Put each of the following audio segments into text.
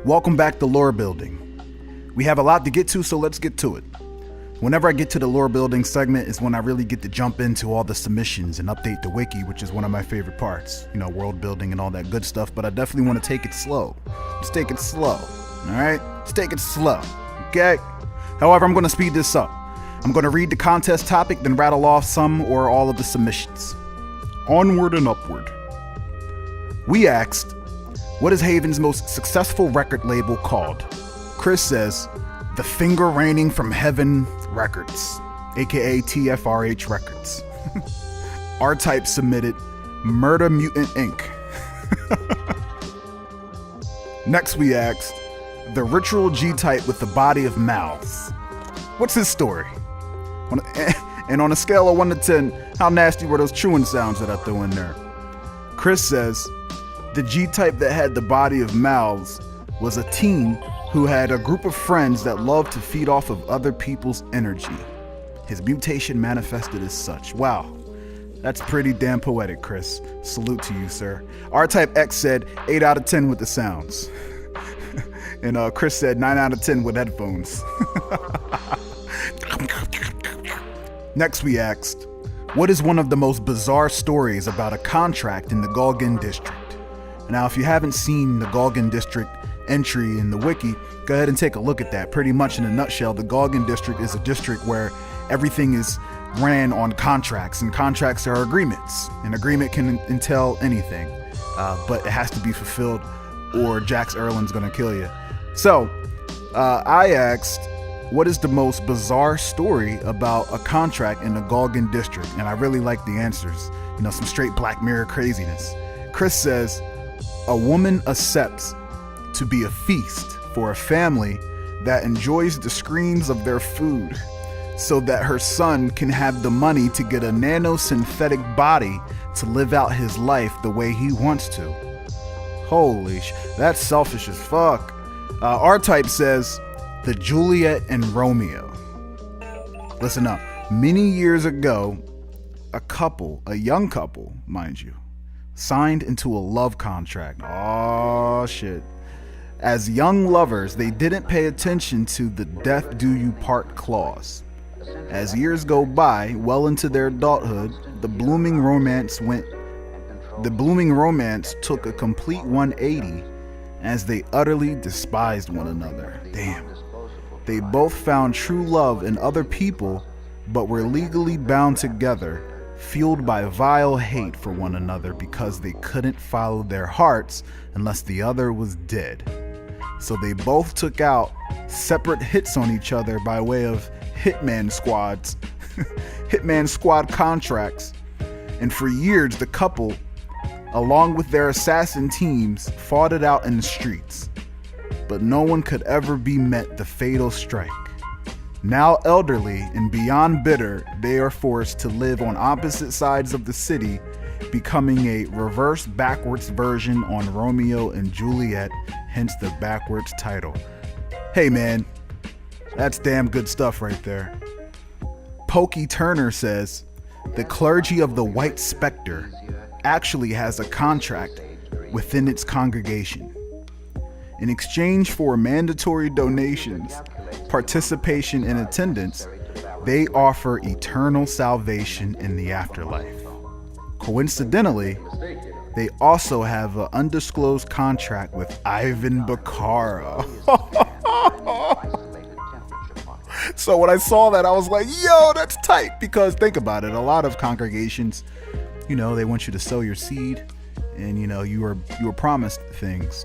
Welcome back to Lore Building. We have a lot to get to, so let's get to it. Whenever I get to the lore building segment is when I really get to jump into all the submissions and update the wiki, which is one of my favorite parts. You know, world building and all that good stuff, but I definitely want to take it slow. Just take it slow, alright? Just take it slow, okay? However, I'm going to speed this up. I'm going to read the contest topic, then rattle off some or all of the submissions. Onward and upward. We asked, what is Haven's most successful record label called? Chris says, The Finger Raining from Heaven Records, aka TFRH Records. R-Type submitted Murder Mutant Inc. Next we asked, the ritual G-Type with the body of mouths. What's his story? And on a scale of 1 to 10, how nasty were those chewing sounds that I threw in there? Chris says, the G-Type that had the body of mouths was a teen who had a group of friends that loved to feed off of other people's energy. His mutation manifested as such. Wow, that's pretty damn poetic, Chris. Salute to you, sir. R-Type X said 8 out of 10 with the sounds. And Chris said 9 out of 10 with headphones. Next we asked, what is one of the most bizarre stories about a contract in the Golgan district? Now, if you haven't seen the Golgan district entry in the wiki, go ahead and take a look at that. Pretty much in a nutshell, the Golgan district is a district where everything is ran on contracts, and contracts are agreements. An agreement can entail anything, but it has to be fulfilled or Jax Erlin's gonna kill you. So, I asked, what is the most bizarre story about a contract in the Golgan district? And I really like the answers. You know, some straight Black Mirror craziness. Chris says, a woman accepts to be a feast for a family that enjoys the screens of their food so that her son can have the money to get a nano-synthetic body to live out his life the way he wants to. Holy that's selfish as fuck. R-Type says, the Juliet and Romeo. Listen up. Many years ago, a young couple, mind you, signed into a love contract. Oh shit. As young lovers, they didn't pay attention to the death do you part clause. As years go by, well into their adulthood, the blooming romance took a complete 180 as they utterly despised one another. Damn. They both found true love in other people, but were legally bound together, fueled by vile hate for one another because they couldn't follow their hearts unless the other was dead. So they both took out separate hits on each other by way of hitman squads, hitman squad contracts. And for years, the couple, along with their assassin teams, fought it out in the streets. But no one could ever be met the fatal strike. Now elderly and beyond bitter, they are forced to live on opposite sides of the city, becoming a reverse backwards version on Romeo and Juliet, hence the backwards title. Hey man, that's damn good stuff right there. Pokey Turner says, the clergy of the White Spectre actually has a contract within its congregation. In exchange for mandatory donations, participation and attendance, they offer eternal salvation in the afterlife. Coincidentally, they also have an undisclosed contract with Ivan Bakara. So when I saw that, I was like, yo, that's tight. Because think about it, a lot of congregations, you know, they want you to sow your seed, and you know, you were promised things.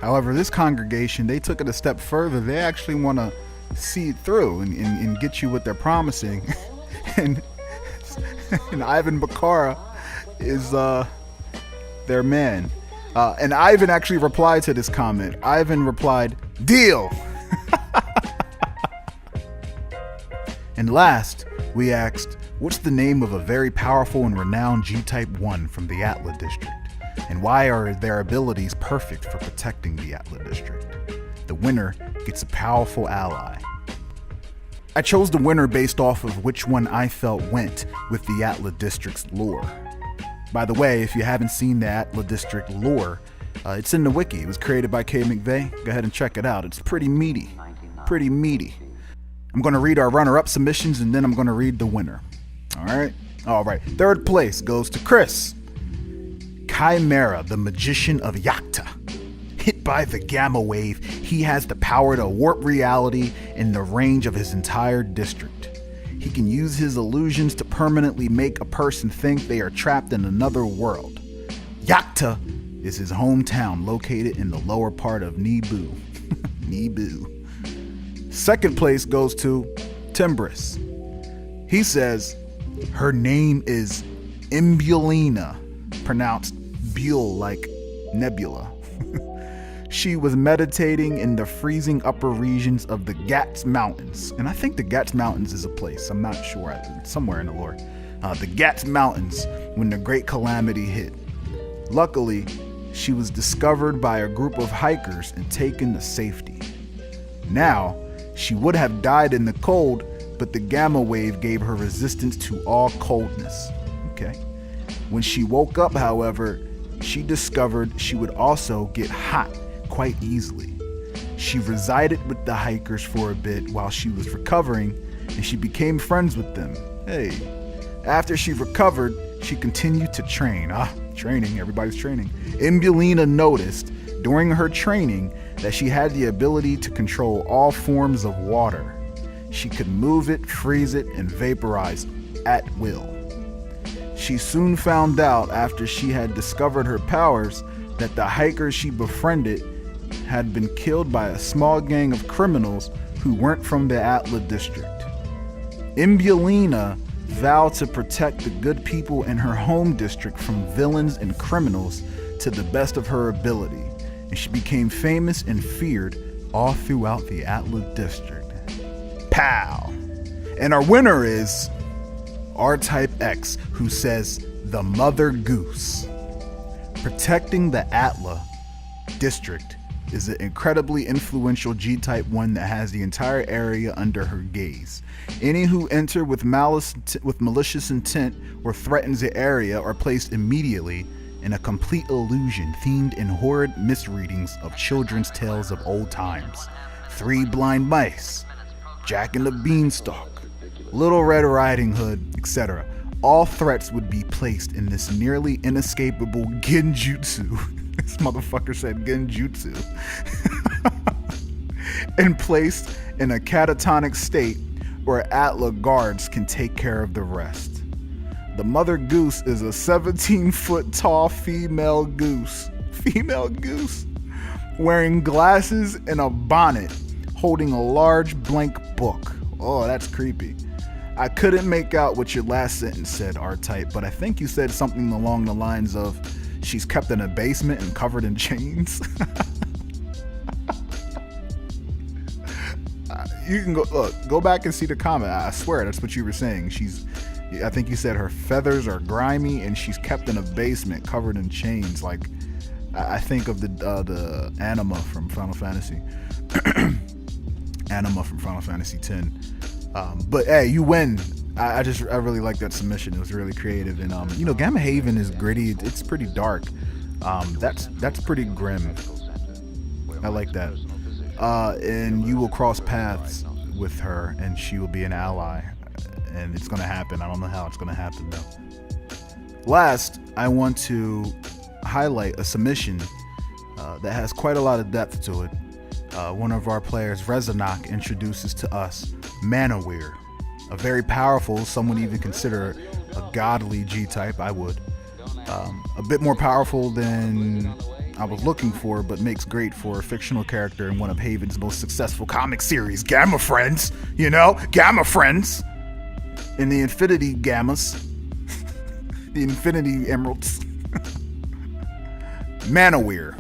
However, this congregation, they took it a step further. They actually want to see it through and get you what they're promising. and Ivan Bakara is their man. And Ivan actually replied to this comment. Ivan replied, deal. And last, we asked, what's the name of a very powerful and renowned G-Type 1 from the Atla district? And why are their abilities perfect for protecting the Atla district? The winner gets a powerful ally. I chose the winner based off of which one I felt went with the Atla district's lore. By the way, if you haven't seen the Atla district lore, It's in the wiki. It was created by K. McVeigh. Go ahead and check it out. It's pretty meaty. Pretty meaty. I'm going to read our runner-up submissions, and then I'm going to read the winner. All right. Third place goes to Chris. Chimera, the Magician of Yakta. Hit by the gamma wave, he has the power to warp reality in the range of his entire district. He can use his illusions to permanently make a person think they are trapped in another world. Yakta is his hometown, located in the lower part of Nibu. Nibu. Second place goes to Timbris. He says, her name is Imbulina, pronounced Buell like nebula. She was meditating in the freezing upper regions of the Gats Mountains. And I think the Gats Mountains is a place. I'm not sure. It's somewhere in the lore. The Gats Mountains when the Great Calamity hit. Luckily, she was discovered by a group of hikers and taken to safety. Now, she would have died in the cold, but the gamma wave gave her resistance to all coldness. Okay. When she woke up, however, she discovered she would also get hot quite easily. She resided with the hikers for a bit while she was recovering, and she became friends with them. Hey, after she recovered, she continued to train. Training, everybody's training. Imbulina noticed during her training that she had the ability to control all forms of water. She could move it, freeze it, and vaporize at will. She soon found out after she had discovered her powers that the hikers she befriended had been killed by a small gang of criminals who weren't from the Atla district. Imbulina vowed to protect the good people in her home district from villains and criminals to the best of her ability, and she became famous and feared all throughout the Atla district. Pow! And our winner is R-Type X, who says, the Mother Goose. Protecting the Atla district is an incredibly influential G-Type one that has the entire area under her gaze. Any who enter with malicious intent or threatens the area are placed immediately in a complete illusion themed in horrid misreadings of children's tales of old times. Three Blind Mice, Jack and the Beanstalk, Little Red Riding Hood, etc. All threats would be placed in this nearly inescapable genjutsu. This motherfucker said genjutsu. And placed in a catatonic state where Atla guards can take care of the rest. The Mother Goose is a 17-foot tall female goose, wearing glasses and a bonnet, holding a large blank book. Oh, that's creepy. I couldn't make out what your last sentence said, R-Type, but I think you said something along the lines of, she's kept in a basement and covered in chains. You can go back and see the comment. I swear that's what you were saying. I think you said her feathers are grimy and she's kept in a basement covered in chains. Like, I think of the Anima from Final Fantasy. Anima from Final Fantasy X. But hey, you win. I really like that submission. It was really creative, and Gamma Haven is gritty. It's pretty dark. That's pretty grim. I like that. And you will cross paths with her, and she will be an ally, and it's gonna happen. I don't know how it's gonna happen though. Last, I want to highlight a submission that has quite a lot of depth to it. One of our players, Rezanok, introduces to us Manawir, a very powerful, some would even consider a godly G-type. I would. A bit more powerful than I was looking for, but makes great for a fictional character in one of Haven's most successful comic series, Gamma Friends. Gamma Friends. In the Infinity Gammas. The Infinity Emeralds. Manawir.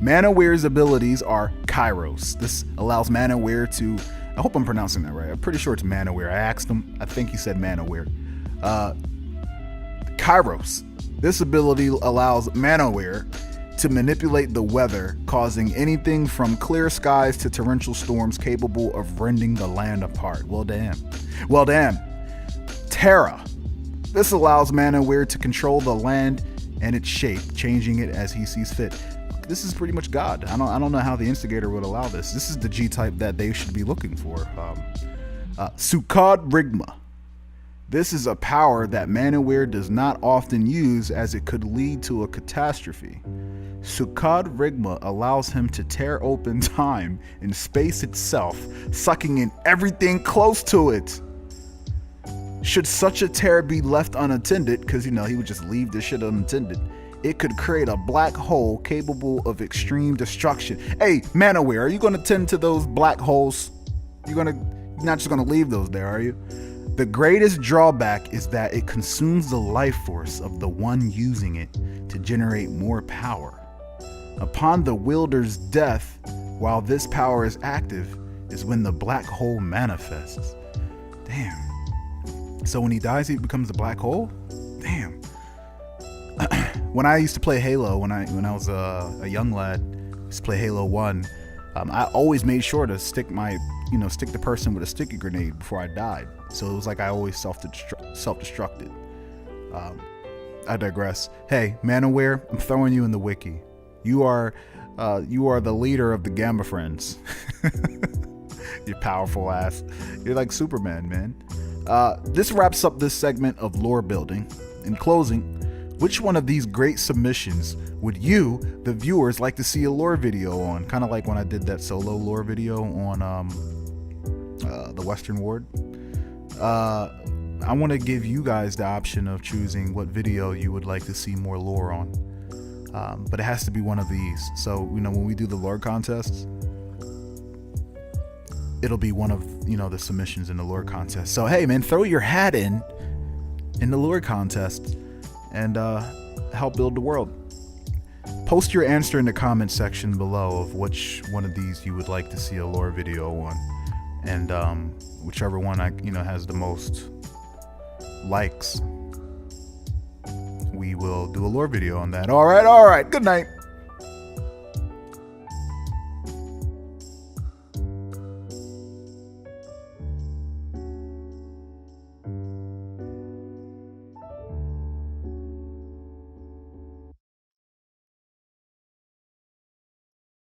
Manawir's abilities are Kairos. This allows Manawir to, I hope I'm pronouncing that right. I'm pretty sure it's Manawir. I asked him. I think he said Manawir. Kairos. This ability allows Manawir to manipulate the weather, causing anything from clear skies to torrential storms capable of rending the land apart. Well, damn. Terra. This allows Manawir to control the land and its shape, changing it as he sees fit. This is pretty much God. I don't know how the instigator would allow this. This is the G-type that they should be looking for. Sukkad Rigma. This is a power that Manawir does not often use, as it could lead to a catastrophe. Sukkad Rigma allows him to tear open time and space itself, sucking in everything close to it. Should such a tear be left unattended, because he would just leave this shit unattended, it could create a black hole capable of extreme destruction. Hey, Manawir, are you going to tend to those black holes? You're not just going to leave those there, are you? The greatest drawback is that it consumes the life force of the one using it to generate more power. Upon the wielder's death, while this power is active, is when the black hole manifests. Damn. So when he dies, he becomes a black hole? Damn. When I used to play Halo, when I was a young lad, I used to play Halo 1, I always made sure to stick the person with a sticky grenade before I died. So it was like I always self-destructed. I digress. Hey, Manawir, I'm throwing you in the wiki. You are the leader of the Gamma Friends. You powerful ass. You're like Superman, man. This wraps up this segment of lore building. In closing, which one of these great submissions would you, the viewers, like to see a lore video on? Kind of like when I did that solo lore video on the Western Ward. I want to give you guys the option of choosing what video you would like to see more lore on. But it has to be one of these. So, when we do the lore contests, it'll be one of, the submissions in the lore contest. So, hey, man, throw your hat in the lore contest and help build the world. Post your answer in the comment section below of which one of these you would like to see a lore video on. And whichever one has the most likes, we will do a lore video on that. All right. Good night.